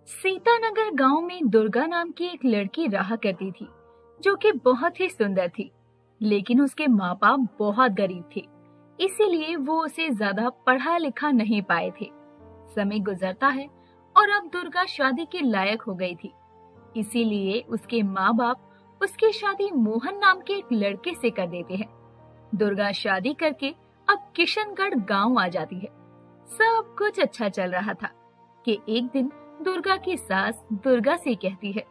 सीतानगर गांव में दुर्गा नाम की एक लड़की रहा करती थी, जो कि बहुत ही सुंदर थी। लेकिन उसके माँ बाप बहुत गरीब थे, इसीलिए वो उसे ज्यादा पढ़ा लिखा नहीं पाए थे। समय गुजरता है और अब दुर्गा शादी के लायक हो गई थी, इसीलिए उसके माँ बाप उसकी शादी मोहन नाम के एक लड़के से कर देते हैं। दुर्गा शादी करके अब किशनगढ़ गांव आ जाती है। सब कुछ अच्छा चल रहा था कि एक दिन दुर्गा की सास दुर्गा से कहती है,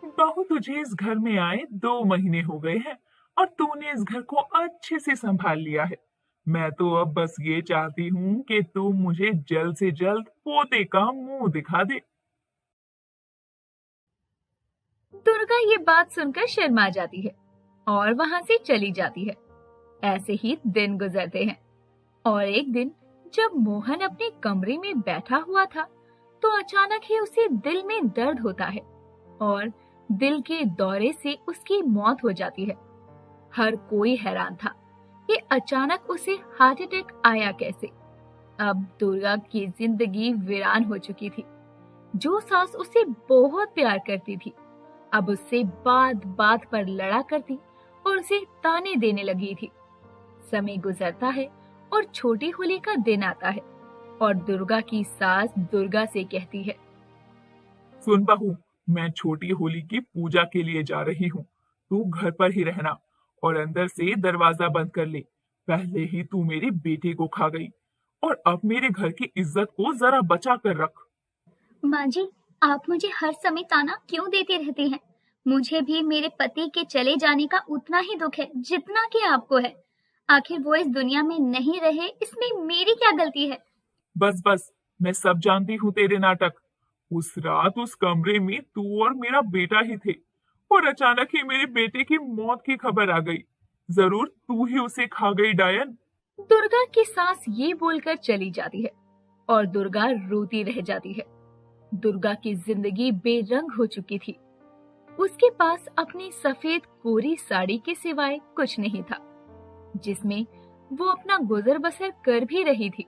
बहू, तुझे इस घर में आए 2 महीने हो गए हैं और तूने इस घर को अच्छे से संभाल लिया है। मैं तो अब बस ये चाहती हूँ कि तू मुझे जल्द से जल्द पोते का मुंह दिखा दे। दुर्गा ये बात सुनकर शर्मा जाती है और वहां से चली जाती है। ऐसे ही दिन गुजरते हैं और एक दिन जब मोहन अपने कमरे में बैठा हुआ था, तो अचानक ही उसे दिल में दर्द होता है और दिल के दौरे से उसकी मौत हो जाती है। हर कोई हैरान था कि अचानक उसे हार्ट अटैक आया कैसे। अब दुर्गा की जिंदगी वीरान हो चुकी थी। जो सास उसे बहुत प्यार करती थी, अब उससे बात बात पर लड़ा करती और उसे ताने देने लगी थी। समय गुजरता है और छोटी होली का दिन आता है और दुर्गा की सास दुर्गा से कहती है, सुन बहू, मैं छोटी होली की पूजा के लिए जा रही हूँ। तू घर पर ही रहना और अंदर से दरवाजा बंद कर ले। पहले ही तू मेरे बेटे को खा गई और अब मेरे घर की इज्जत को जरा बचा कर रख। माँ जी, आप मुझे हर समय ताना क्यों देती रहती हैं? मुझे भी मेरे पति के चले जाने का उतना ही दुख है जितना कि आपको है। आखिर वो इस दुनिया में नहीं रहे, इसमें मेरी क्या गलती है? बस बस, मैं सब जानती हूँ तेरे नाटक। उस रात उस कमरे में तू और मेरा बेटा ही थे और अचानक ही मेरे बेटे की मौत की खबर आ गई। जरूर तू ही उसे खा गई डायन। दुर्गा की सास ये बोलकर चली जाती है और दुर्गा रोती रह जाती है। दुर्गा की जिंदगी बेरंग हो चुकी थी। उसके पास अपनी सफेद कोरी साड़ी के सिवाय कुछ नहीं था, जिसमें वो अपना गुजर बसर कर भी रही थी।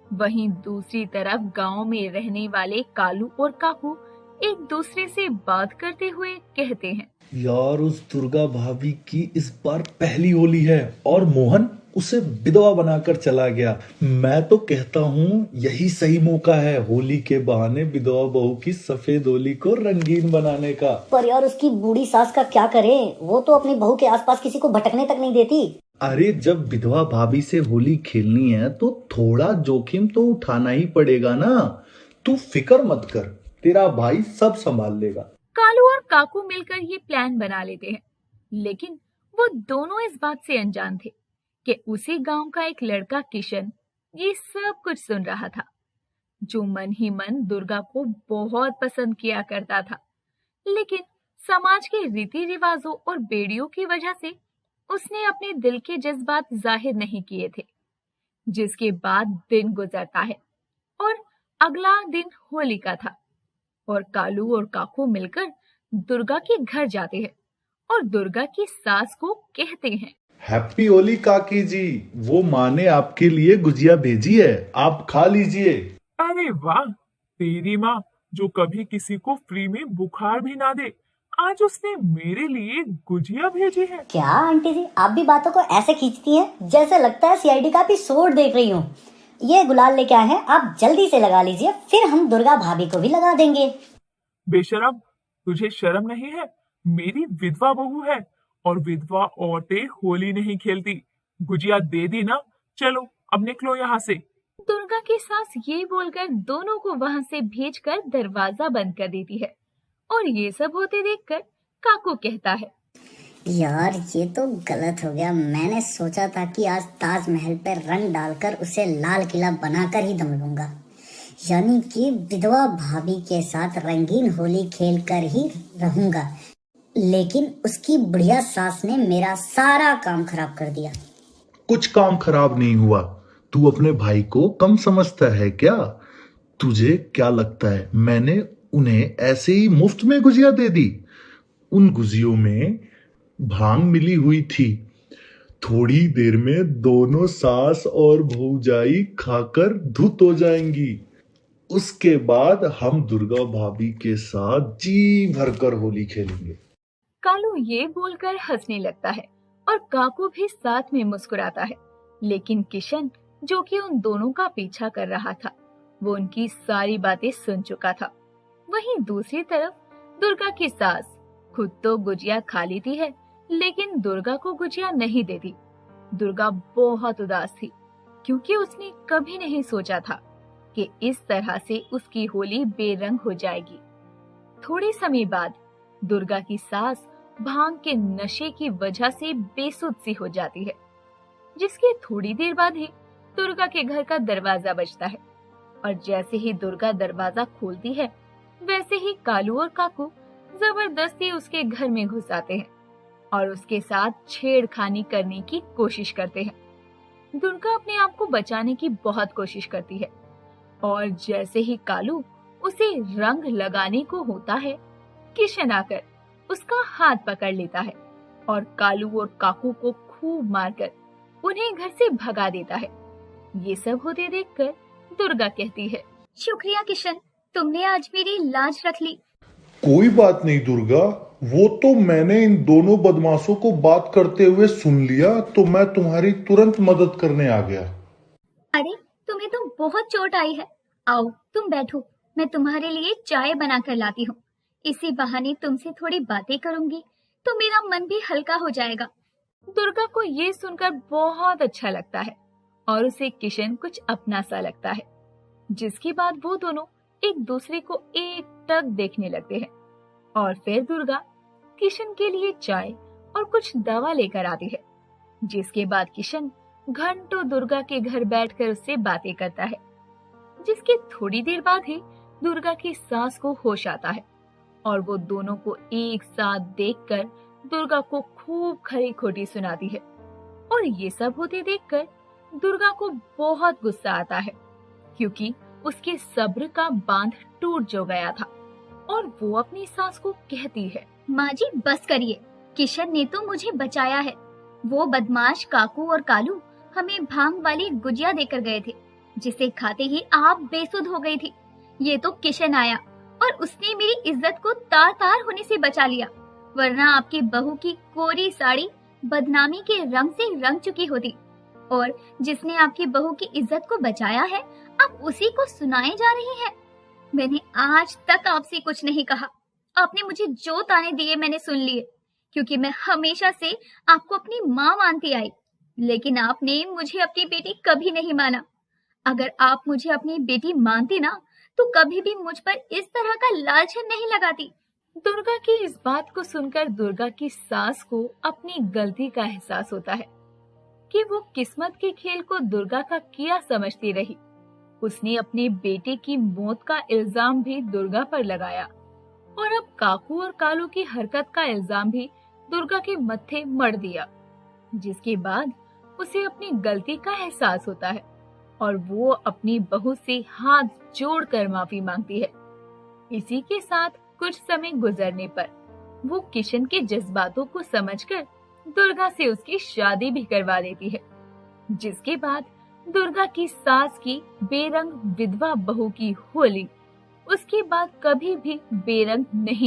वहीं दूसरी तरफ गांव में रहने वाले कालू और काकू एक दूसरे से बात करते हुए कहते हैं, यार, उस दुर्गा भाभी की इस बार पहली होली है और मोहन उसे विधवा बनाकर चला गया। मैं तो कहता हूँ यही सही मौका है होली के बहाने विधवा बहू की सफेद होली को रंगीन बनाने का। पर यार, उसकी बूढ़ी सास का क्या करें? वो तो अपनी बहू के आसपास किसी को भटकने तक नहीं देती। अरे, जब विधवा भाभी से होली खेलनी है तो थोड़ा जोखिम तो उठाना ही पड़ेगा ना। तू फिक्र मत कर, तेरा भाई सब संभाल लेगा। कालू और काकू मिलकर ये प्लान बना लेते हैं, लेकिन वो दोनों इस बात से अनजान थे कि उसी गांव का एक लड़का किशन ये सब कुछ सुन रहा था, जो मन ही मन दुर्गा को बहुत पसंद किया करता था। लेकिन समाज के रीति रिवाजों और बेड़ियों की वजह से उसने अपने दिल के जज्बात जाहिर नहीं किए थे। जिसके बाद दिन गुजरता है और अगला दिन होली का था और कालू और काकू मिलकर दुर्गा के घर जाते हैं और दुर्गा की सास को कहते हैं, हैप्पी होली काकी जी, वो माँ ने आपके लिए गुजिया भेजी है, आप खा लीजिए। अरे वाह, तेरी माँ जो कभी किसी को फ्री में बुखार भी ना दे, आज उसने मेरे लिए गुजिया भेजी है। क्या आंटी जी, आप भी बातों को ऐसे खींचती हैं जैसे लगता है सीआईडी का एपिसोड देख रही हूँ। ये गुलाल लेके आए हैं, आप जल्दी से लगा लीजिए, फिर हम दुर्गा भाभी को भी लगा देंगे। बेशरम, तुझे शर्म नहीं है? मेरी विधवा बहू है और विधवा औरतें होली नहीं खेलती। गुजिया दे दी ना, चलो अब निकलो यहाँ से। दुर्गा की सास ये बोलकर दोनों को वहां से भेजकर दरवाजा बंद कर देती है और ये सब होते देखकर काकू कहता है, यार, ये तो गलत हो गया। मैंने सोचा था कि आज ताजमहल पर रंग डालकर उसे लाल किला बनाकर ही दम लूंगा, यानी कि विधवा भाभी के साथ रंगीन होली खेल कर ही रहूंगा। लेकिन उसकी बुढ़िया सास ने मेरा सारा काम खराब कर दिया। कुछ काम खराब नहीं हुआ। तू अपने भाई को कम समझता है क्या? तुझे क्या लगता है मैंने उन्हें ऐसे ही मुफ्त में गुजिया दे दी? उन गुजियों में भांग मिली हुई थी। थोड़ी देर में दोनों सास और भौजाई खाकर धुत हो जाएंगी। उसके बाद हम दुर्गा भाभी के साथ जी भरकर होली खेलेंगे। कालू ये बोलकर हंसने लगता है और काकू भी साथ में मुस्कुराता है। लेकिन किशन, जो कि उन दोनों का पीछा कर रहा था, वो उनकी सारी बातें सुन चुका था। वहीं दूसरी तरफ दुर्गा की सास खुद तो गुजिया खा लेती है, लेकिन दुर्गा को गुजिया नहीं देती। दुर्गा बहुत उदास थी, क्योंकि उसने कभी नहीं सोचा था कि इस तरह से उसकी होली बेरंग हो जाएगी। थोड़े समय बाद दुर्गा की सास भांग के नशे की वजह से बेसुध सी हो जाती है, जिसके थोड़ी देर बाद ही दुर्गा के घर का दरवाजा बजता है। और जैसे ही दुर्गा दरवाजा खोलती है, वैसे ही कालू और काकू जबरदस्ती उसके घर में घुस आते हैं और उसके साथ छेड़खानी करने की कोशिश करते हैं। दुर्गा अपने आप को बचाने की बहुत कोशिश करती है, और जैसे ही कालू उसे रंग लगाने को होता है, किशन आकर उसका हाथ पकड़ लेता है और कालू और काकू को खूब मारकर उन्हें घर से भगा देता है। ये सब होते देखकर दुर्गा कहती है, शुक्रिया किशन, तुमने आज मेरी लाज रख ली। कोई बात नहीं दुर्गा, वो तो मैंने इन दोनों बदमाशों को बात करते हुए सुन लिया, तो मैं तुम्हारी तुरंत मदद करने आ गया। अरे, तुम्हें तो बहुत चोट आई है। आओ तुम बैठो, मैं तुम्हारे लिए चाय बना कर लाती हूँ। इसी बहाने तुमसे थोड़ी बातें करूंगी तो मेरा मन भी हल्का हो जाएगा। दुर्गा को ये सुनकर बहुत अच्छा लगता है और उसे किशन कुछ अपना सा लगता है, जिसके बाद वो दोनों एक दूसरे को एकटक देखने लगते हैं। और फिर दुर्गा किशन के लिए चाय और कुछ दवा लेकर आती है, जिसके बाद किशन घंटों दुर्गा के घर बैठकर उससे बातें करता है। जिसके थोड़ी देर बाद ही दुर्गा की सास को होश आता है और वो दोनों को एक साथ देखकर दुर्गा को खूब खरी खोटी सुनाती है। और ये सब होते देखकर दुर्गा को बहुत गुस्सा आता है, क्योंकि उसके सब्र का बांध टूट जो गया था। और वो अपनी सास को कहती है, माँ जी बस करिए, किशन ने तो मुझे बचाया है। वो बदमाश काकू और कालू हमें भांग वाली गुजिया देकर गए थे, जिसे खाते ही आप बेसुध हो गई थी। ये तो किशन आया और उसने मेरी इज्जत को तार तार होने से बचा लिया, वरना आपकी बहू की कोरी साड़ी बदनामी के रंग से रंग चुकी होती। और जिसने आपकी बहू की इज्जत को बचाया है, आप उसी को सुनाए जा रही हैं। मैंने आज तक आपसे कुछ नहीं कहा, आपने मुझे जो ताने दिए मैंने सुन लिए, क्योंकि मैं हमेशा से आपको अपनी माँ मानती आई, लेकिन आपने मुझे अपनी बेटी कभी नहीं माना। अगर आप मुझे अपनी बेटी मानती ना, तो कभी भी मुझ पर इस तरह का लालचन नहीं लगाती। दुर्गा की इस बात को सुनकर दुर्गा की सास को अपनी गलती का एहसास होता है कि वो किस्मत के खेल को दुर्गा का किया समझती रही। उसने अपने बेटे की मौत का इल्जाम भी दुर्गा पर लगाया और अब काकू और कालू की हरकत का इल्जाम भी दुर्गा के मत्थे मढ़ दिया, जिसके बाद उसे अपनी गलती का एहसास होता है और वो अपनी बहू से हाथ जोड़कर माफी मांगती है। इसी के साथ कुछ समय गुजरने पर वो किशन के जज्बातों को समझकर दुर्गा से उसकी शादी भी करवा देती है, जिसके बाद दुर्गा की सास की बेरंग विधवा बहू की होली उसके बाद कभी भी बेरंग नहीं